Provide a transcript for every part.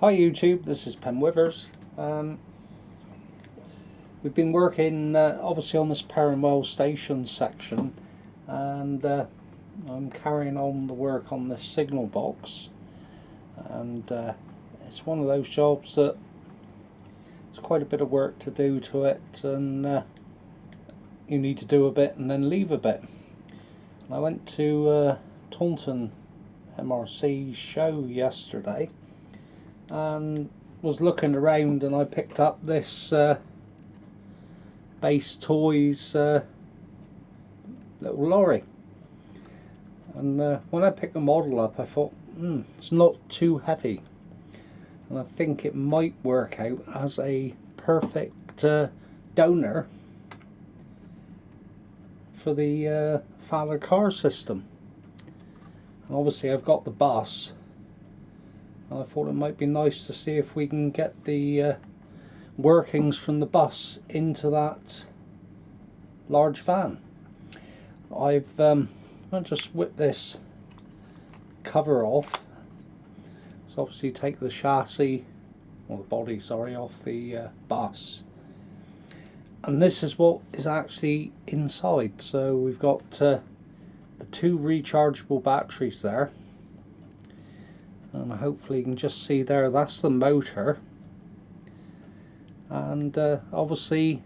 Hi YouTube, this is Pen Withers. We've been working obviously on this Perranwell station section, and I'm carrying on the work on this signal box, and it's one of those jobs that it's quite a bit of work to do to it, and you need to do a bit and then leave a bit. And I went to Taunton MRC show yesterday and was looking around, and I picked up this Base Toys little lorry, and when I picked the model up I thought it's not too heavy, and I think it might work out as a perfect donor for the Fowler car system. And obviously I've got the bus, and I thought it might be nice to see if we can get the workings from the bus into that large van. I'll just whip this cover off. So obviously take the chassis, or the body, sorry, off the bus. And this is what is actually inside. So we've got the two rechargeable batteries there. And hopefully you can just see there, that's the motor, and obviously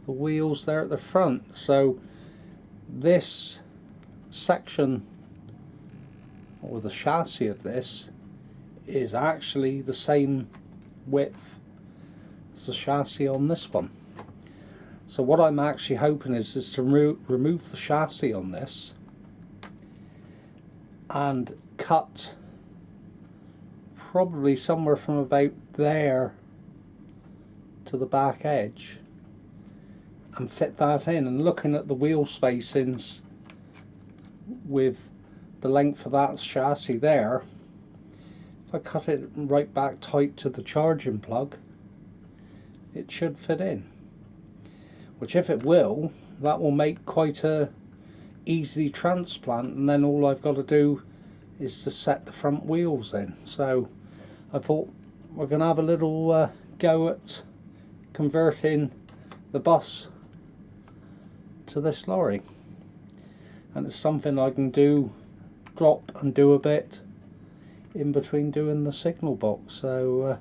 the wheels there at the front. So this section, or the chassis of this, is actually the same width as the chassis on this one. So what I'm actually hoping is to remove the chassis on this and cut probably somewhere from about there to the back edge and fit that in. And looking at the wheel spacings with the length of that chassis there, if I cut it right back tight to the charging plug, it should fit in. Which, if it will, that will make quite a easy transplant, and then all I've got to do is to set the front wheels in. So I thought we're going to have a little go at converting the bus to this lorry, and it's something I can do, drop and do a bit in between doing the signal box. So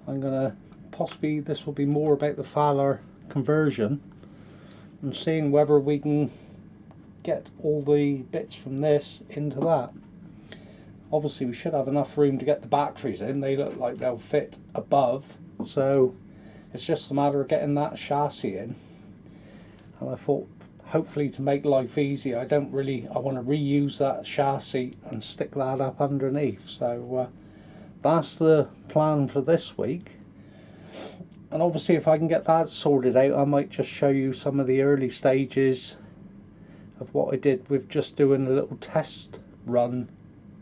I'm going to possibly, this will be more about the Fowler conversion and seeing whether we can get all the bits from this into that. Obviously we should have enough room to get the batteries in. They look like they'll fit above, so it's just a matter of getting that chassis in. And I thought, hopefully to make life easy, I want to reuse that chassis and stick that up underneath. So that's the plan for this week. And obviously if I can get that sorted out, I might just show you some of the early stages of what I did with just doing a little test run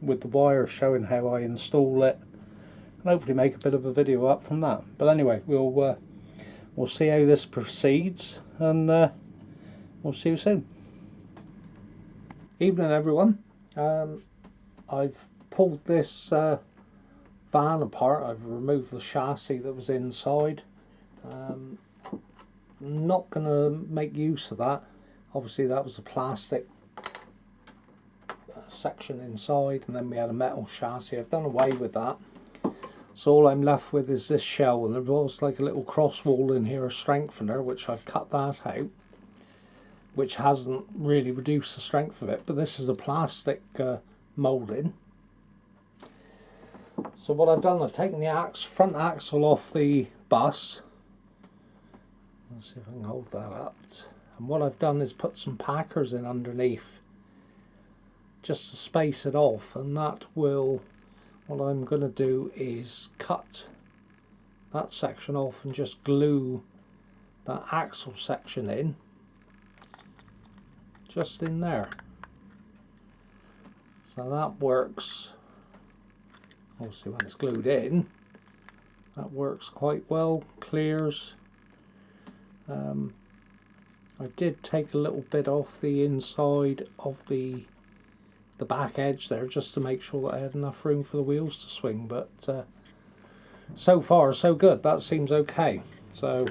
with the wire, showing how I install it, and hopefully make a bit of a video up from that. But anyway, we'll see how this proceeds, and we'll see you soon. Evening everyone. I've pulled this van apart. I've removed the chassis that was inside. Not going to make use of that. Obviously that was a plastic section inside, and then we had a metal chassis. I've done away with that, so all I'm left with is this shell, and there was like a little cross wall in here, a strengthener, which I've cut that out, which hasn't really reduced the strength of it, but this is a plastic moulding. So what I've done, I've taken the front axle off the bus. Let's see if I can hold that up. And what I've done is put some packers in underneath just to space it off, and that will, what I'm going to do is cut that section off and just glue that axle section in just in there. So that works, obviously when it's glued in, that works quite well, clears. I did take a little bit off the inside of the the back edge there, just to make sure that I had enough room for the wheels to swing. But so far so good, that seems okay. So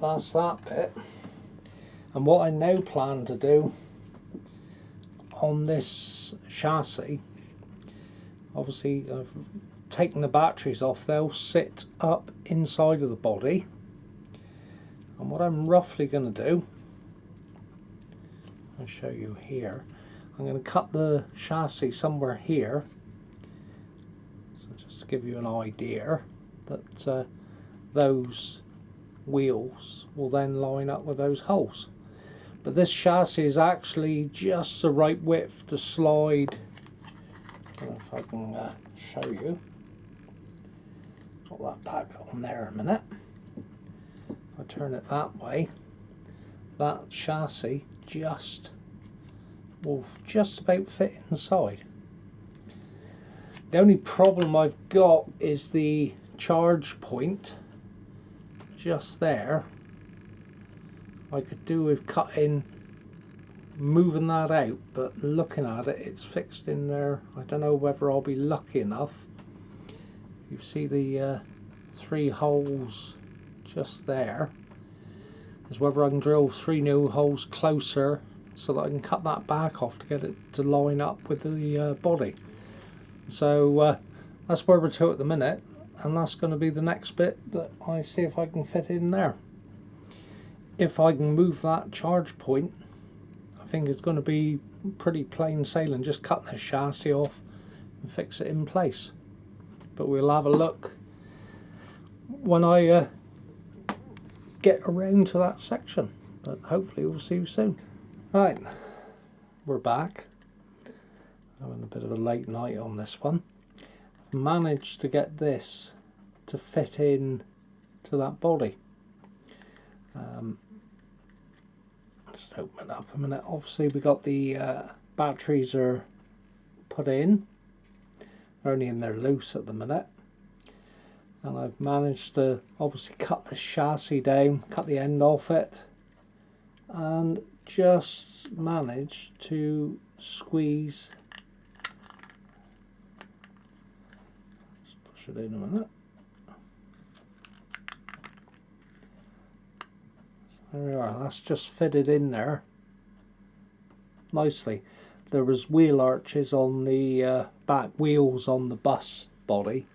that's that bit. And what I now plan to do on this chassis, obviously I've taken the batteries off, they'll sit up inside of the body, and what I'm roughly going to do, I'll show you here, I'm going to cut the chassis somewhere here, so just to give you an idea that those wheels will then line up with those holes. But this chassis is actually just the right width to slide. I don't know if I can show you. Put that back on there a minute. If I turn it that way, that chassis will just about fit inside. The only problem I've got is the charge point just there. I could do with moving that out, but looking at it, it's fixed in there. I don't know whether I'll be lucky enough. You see the 3 holes just there, is whether I can drill 3 new holes closer so that I can cut that back off to get it to line up with the body. So that's where we're to at the minute, and that's going to be the next bit that I see if I can fit in there. If I can move that charge point, I think it's going to be pretty plain sailing, just cut this chassis off and fix it in place. But we'll have a look when I get around to that section, but hopefully we'll see you soon. Right, we're back. Having a bit of a late night on this one. I've managed to get this to fit in to that body. Just open it up a minute. Obviously we got the batteries are put in. They're only in there loose at the minute. And I've managed to obviously cut the chassis down, cut the end off it, and just managed to squeeze. Just push it in a minute. There we are, that's just fitted in there nicely. There was wheel arches on the back wheels on the bus body,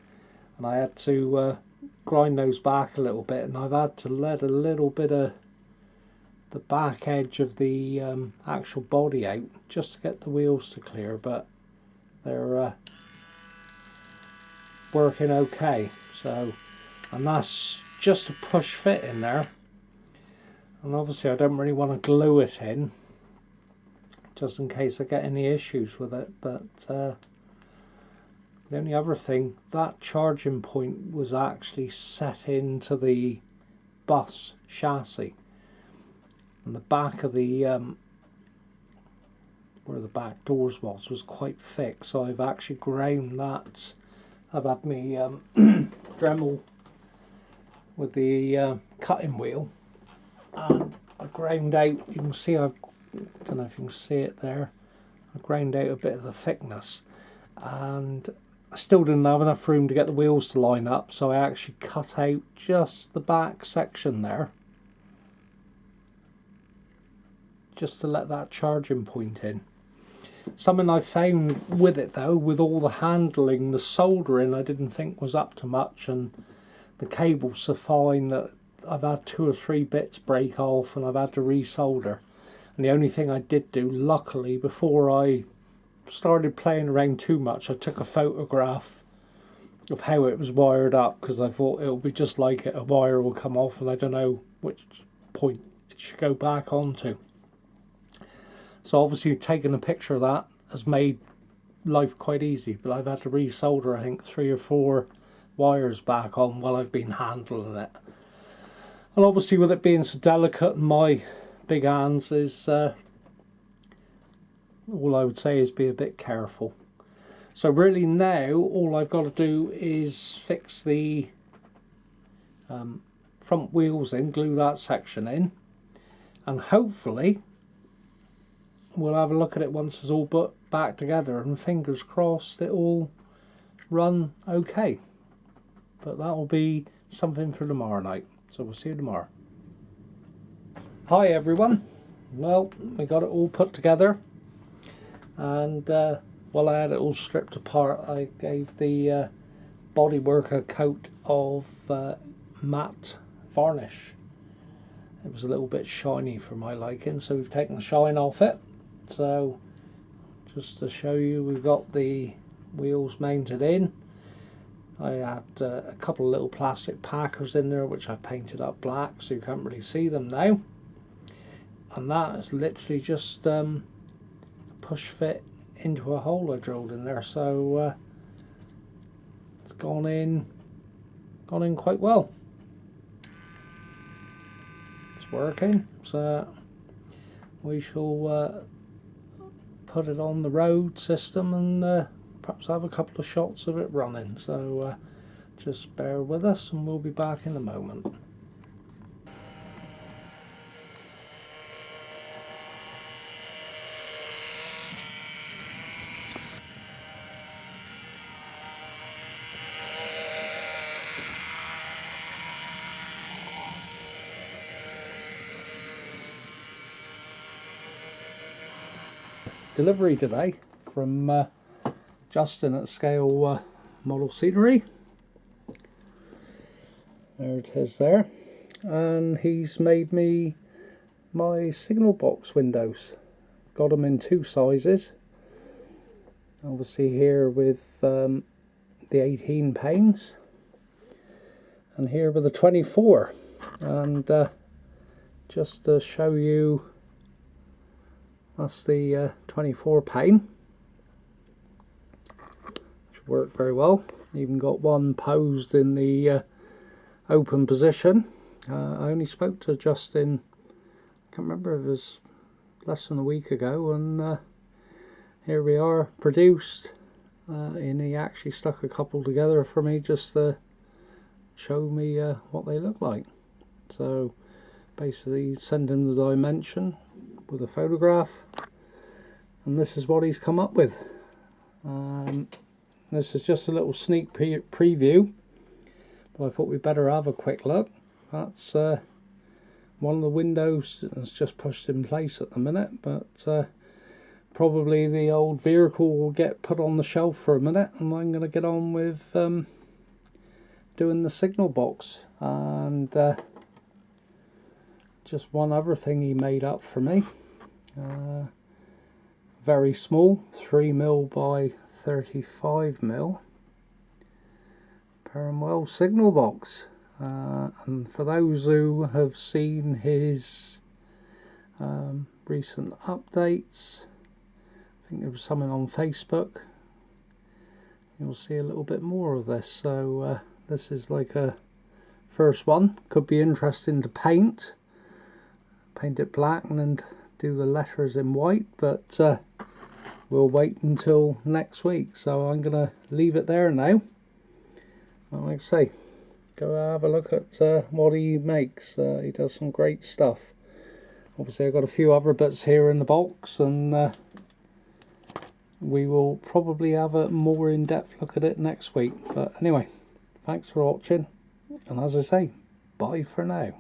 and I had to grind those back a little bit, and I've had to let a little bit of the back edge of the actual body out just to get the wheels to clear, but they're working okay. So, and that's just a push fit in there. And obviously I don't really want to glue it in, just in case I get any issues with it. But the only other thing, that charging point was actually set into the bus chassis. And the back of the, where the back doors was quite thick. So I've actually ground that. I've had me Dremel with the cutting wheel. And I ground out, you can see, I don't know if you can see it there, I ground out a bit of the thickness, and I still didn't have enough room to get the wheels to line up, so I actually cut out just the back section there, just to let that charging point in. Something I found with it though, with all the handling, the soldering I didn't think was up to much, and the cables are fine, that I've had 2 or 3 bits break off and I've had to resolder. And the only thing I did do, luckily, before I started playing around too much, I took a photograph of how it was wired up, because I thought it'll be just like it, a wire will come off and I don't know which point it should go back onto. So obviously taking a picture of that has made life quite easy, but I've had to resolder I think 3 or 4 wires back on while I've been handling it. And obviously with it being so delicate and my big hands, is all I would say is be a bit careful. So really now all I've got to do is fix the front wheels in, glue that section in, and hopefully we'll have a look at it once it's all put back together, and fingers crossed it will run okay. But that'll be something for tomorrow night, so we'll see you tomorrow. Hi everyone. Well, we got it all put together, and while I had it all stripped apart, I gave the bodywork a coat of matte varnish. It was a little bit shiny for my liking, so we've taken the shine off it. So just to show you, we've got the wheels mounted in. I had a couple of little plastic packers in there which I painted up black so you can't really see them now, and that is literally just push fit into a hole I drilled in there, so it's gone in quite well. It's working, so we shall put it on the road system and perhaps have a couple of shots of it running, so just bear with us and we'll be back in a moment. Delivery today from Justin at Scalemodelscenery. There it is there, and he's made me my signal box windows. Got them in two sizes, obviously here with the 18 panes and here with the 24, and just to show you, that's the 24 pane, which worked very well. Even got one posed in the open position. I only spoke to Justin, I can't remember, it was less than a week ago, and here we are, produced, and he actually stuck a couple together for me just to show me what they look like. So basically send him the dimension with a photograph, and this is what he's come up with. This is just a little sneak preview, but I thought we'd better have a quick look. That's one of the windows that's just pushed in place at the minute, but probably the old vehicle will get put on the shelf for a minute, and I'm going to get on with doing the signal box. And just one other thing he made up for me, very small 3mm by 35mm Perranwell signal box, and for those who have seen his recent updates, I think there was something on Facebook, you'll see a little bit more of this. So this is like a first one. Could be interesting to paint it black and then do the letters in white, but we'll wait until next week. So I'm gonna leave it there now. And like I say, go have a look at what he makes. He does some great stuff. Obviously I've got a few other bits here in the box, and we will probably have a more in-depth look at it next week. But anyway, thanks for watching, and as I say, bye for now.